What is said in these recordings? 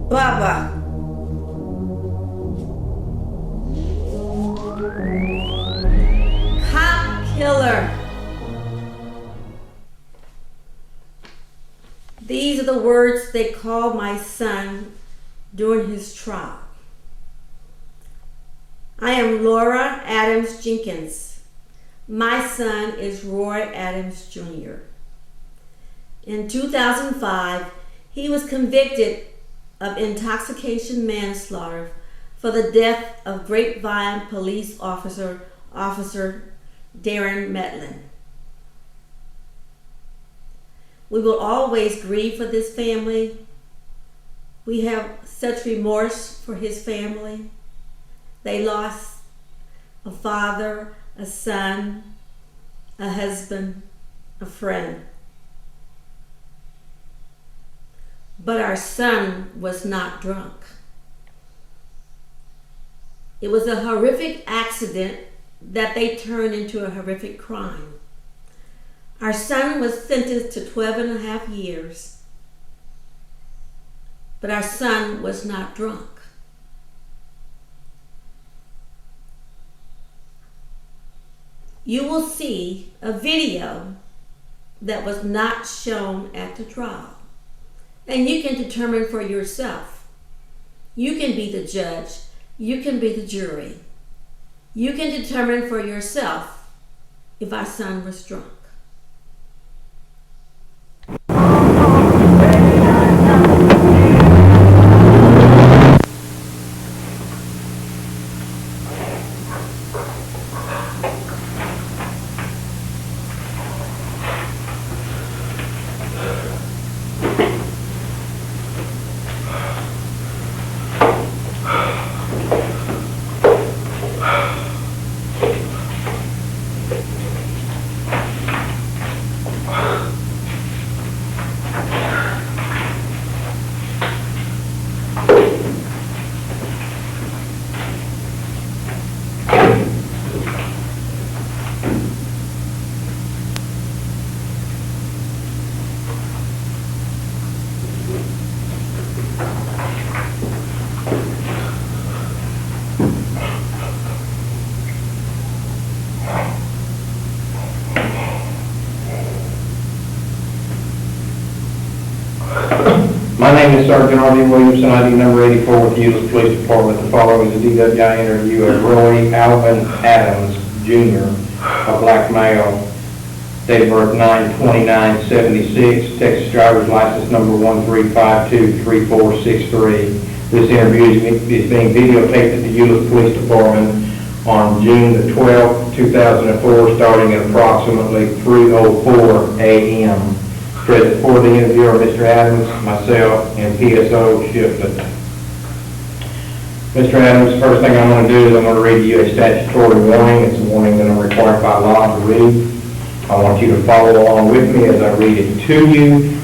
Baba. Cop killer. These are the words they called my son during his trial. I am Laura Adams Jenkins. My son is Roy Adams Jr. In 2005, he was convicted of intoxication manslaughter for the death of Grapevine police officer Darren Medlin. We will always grieve for this family. We have such remorse for his family. They lost a father, a son, a husband, a friend. But our son was not drunk. It was a horrific accident that they turned into a horrific crime. Our son was sentenced to 12.5 years, but our son was not drunk. You will see a video that was not shown at the trial, and you can determine for yourself. You can be the judge, you can be the jury. You can determine for yourself if our son was drunk. My name is Sergeant R.D. Williamson, ID number 84 with the Euless Police Department. The following is a DWI interview of Roy Alvin Adams, Jr., a black male, date of birth 9/29/76, Texas driver's license number 13523463. This interview is being videotaped at the Euless Police Department on June the 12th, 2004, starting at approximately 3:04 a.m. Present for the interview are Mr. Adams, myself, and PSO Shiflett. Mr. Adams, first thing I'm going to do is I'm going to read you a statutory warning. It's a warning that I'm required by law to read. I want you to follow along with me as I read it to you.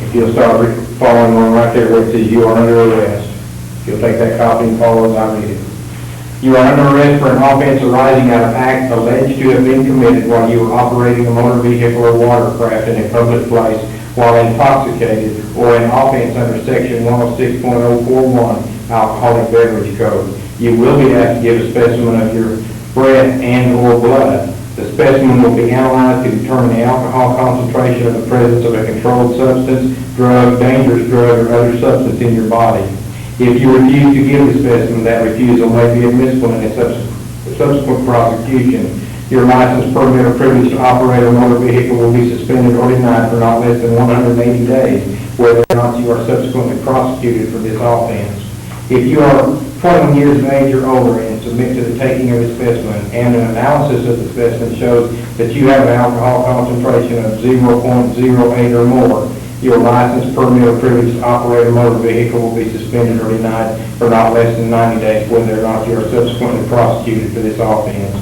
If you'll start following along right there where it says you are under arrest. If you'll take that copy and follow as I read it. You are under arrest for an offense arising out of acts alleged to have been committed while you were operating a motor vehicle or watercraft in a public place while intoxicated, or an offense under Section 106.041 Alcoholic Beverage Code. You will be asked to give a specimen of your breath and or blood. The specimen will be analyzed to determine the alcohol concentration of the presence of a controlled substance, drug, dangerous drug, or other substance in your body. If you refuse to give the specimen, that refusal may be admissible in a subsequent prosecution. Your license, permit, or privilege to operate a motor vehicle will be suspended or denied for not less than 180 days, whether or not you are subsequently prosecuted for this offense. If you are 21 years of age or older and submit to the taking of the specimen, and an analysis of the specimen shows that you have an alcohol concentration of 0.08 or more, your license, permit, or privilege to operate a motor vehicle will be suspended or denied for not less than 90 days, whether or not you are subsequently prosecuted for this offense.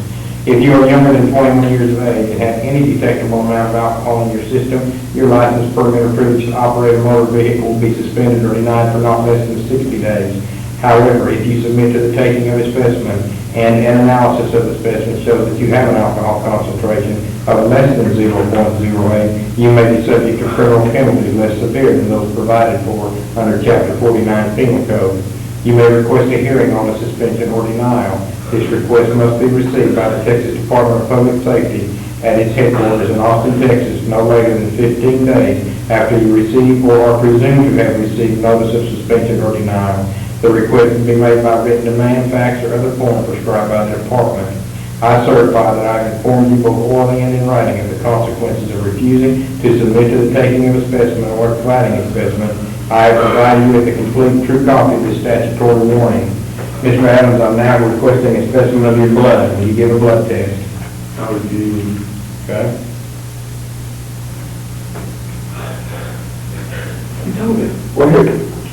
If you are younger than 21 years of age and have any detectable amount of alcohol in your system, your license, permit, or privilege to operate a motor vehicle will be suspended or denied for not less than 60 days. However, if you submit to the taking of a specimen and an analysis of the specimen shows that you have an alcohol concentration of less than 0.08, you may be subject to criminal penalties less severe than those provided for under Chapter 49 Penal Code. You may request a hearing on the suspension or denial. This request must be received by the Texas Department of Public Safety at its headquarters in Austin, Texas, no later than 15 days after you receive or are presumed to have received notice of suspension or denial. The request can be made by written demand, fax, or other form prescribed by the department. I certify that I have informed you both orally and in writing of the consequences of refusing to submit to the taking of a specimen or providing a specimen. I have provided you with a complete and true copy of this statutory warning. Mr. Adams, I'm now requesting a specimen of your blood. Will you give a blood test? I would do. Okay. You told me. Well, here,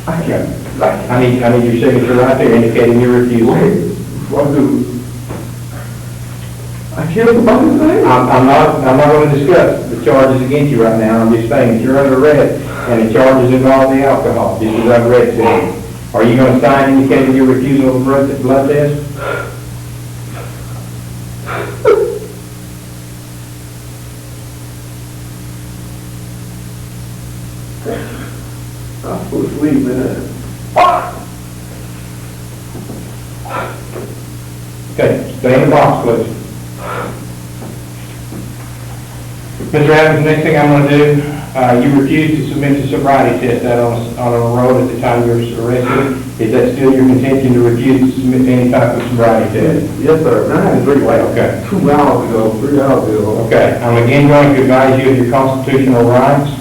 I can't. I need your signature right there indicating your refusal. Wait, what do? I can't about this thing? I'm not going to discuss the charges against you right now. I'm just saying that you're under arrest and the charges involve the alcohol, just as I've read to you. Are you going to sign indicating your refusal of the blood test? I'm supposed to leave, man. Okay, stay in the box, please. Mr. Adams, next thing I'm going to do, you refused to submit the sobriety test out on a road at the time you were arrested. Is that still your contention to refuse to submit any type of sobriety test? Yes, sir. 9 3 Okay. 2 hours ago, 3 hours ago. Okay, I'm again going to advise you of your constitutional rights.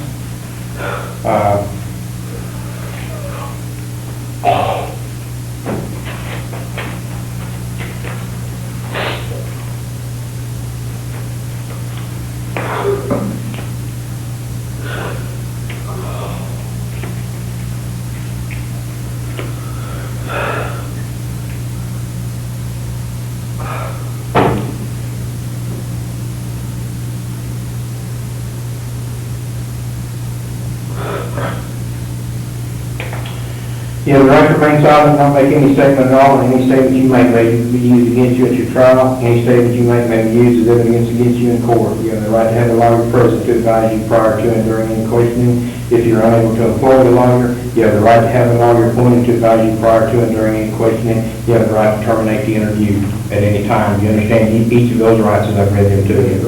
You have the right to remain silent, not make any statement at all, and any statement you make may be used against you at your trial. Any statement you make may be used as evidence against you in court. You have the right to have a lawyer present to advise you prior to and during any questioning. If you're unable to employ a lawyer, you have the right to have a lawyer appointed to advise you prior to and during any questioning. You have the right to terminate the interview at any time. You understand each of those rights as I've read them to you.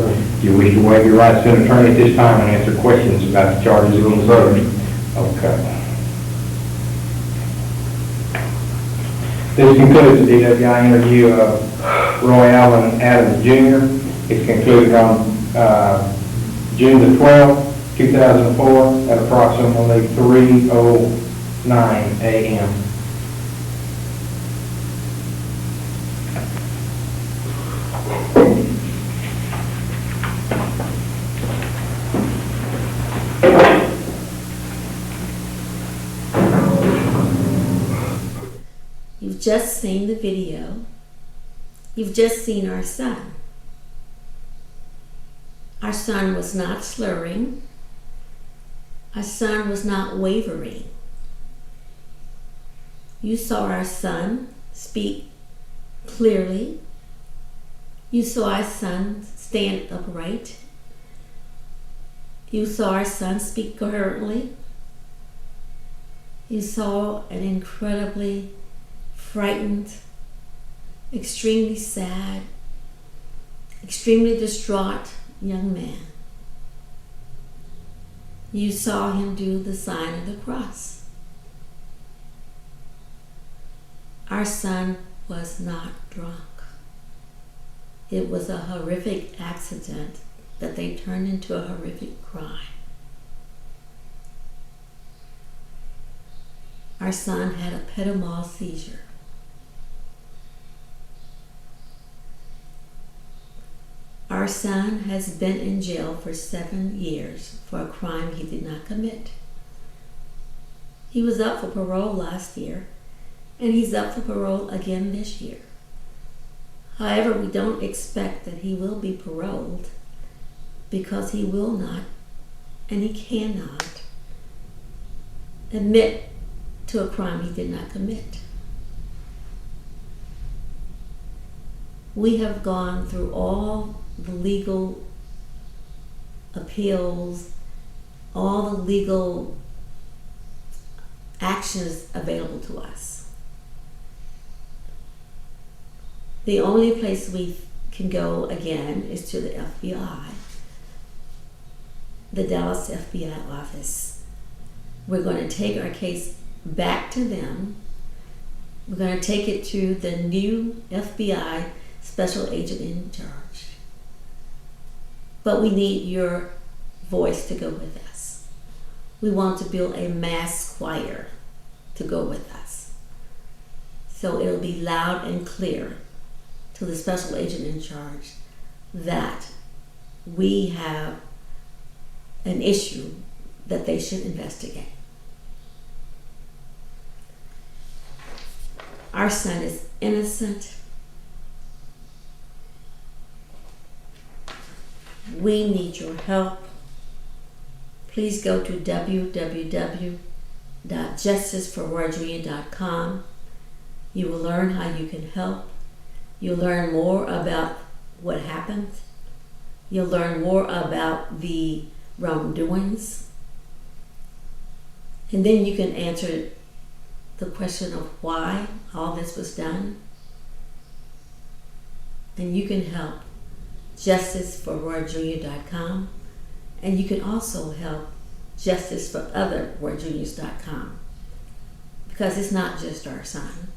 Do you wish to waive your rights to an attorney at this time and answer questions about the charges against you? Okay. This concludes the DWI interview of Roy Alvin Adams Jr. It's concluded on June the 12th, 2004 at approximately 3:09 a.m. You've just seen the video. You've just seen our son. Our son was not slurring. Our son was not wavering. You saw our son speak clearly. You saw our son stand upright. You saw our son speak coherently. You saw an incredibly frightened, extremely sad, extremely distraught young man. You saw him do the sign of the cross. Our son was not drunk. It was a horrific accident that they turned into a horrific crime. Our son had a petit seizure. Our son has been in jail for 7 years for a crime he did not commit. He was up for parole last year, and he's up for parole again this year. However, we don't expect that he will be paroled because he will not and he cannot admit to a crime he did not commit. We have gone through all the legal appeals, all the legal actions available to us. The only place we can go again is to the FBI, the Dallas FBI office. We're going to take our case back to them. We're going to take it to the new FBI special agent in charge. But we need your voice to go with us. We want to build a mass choir to go with us. So it'll be loud and clear to the special agent in charge that we have an issue that they should investigate. Our son is innocent. We need your help. Please go to www.justiceforroyjr.com. You will learn how you can help. You'll learn more about what happened. You'll learn more about the wrongdoings. And then you can answer the question of why all this was done. And you can help justiceforroyjr.com, and you can also help justiceforotherroyjuniors.com, because it's not just our son.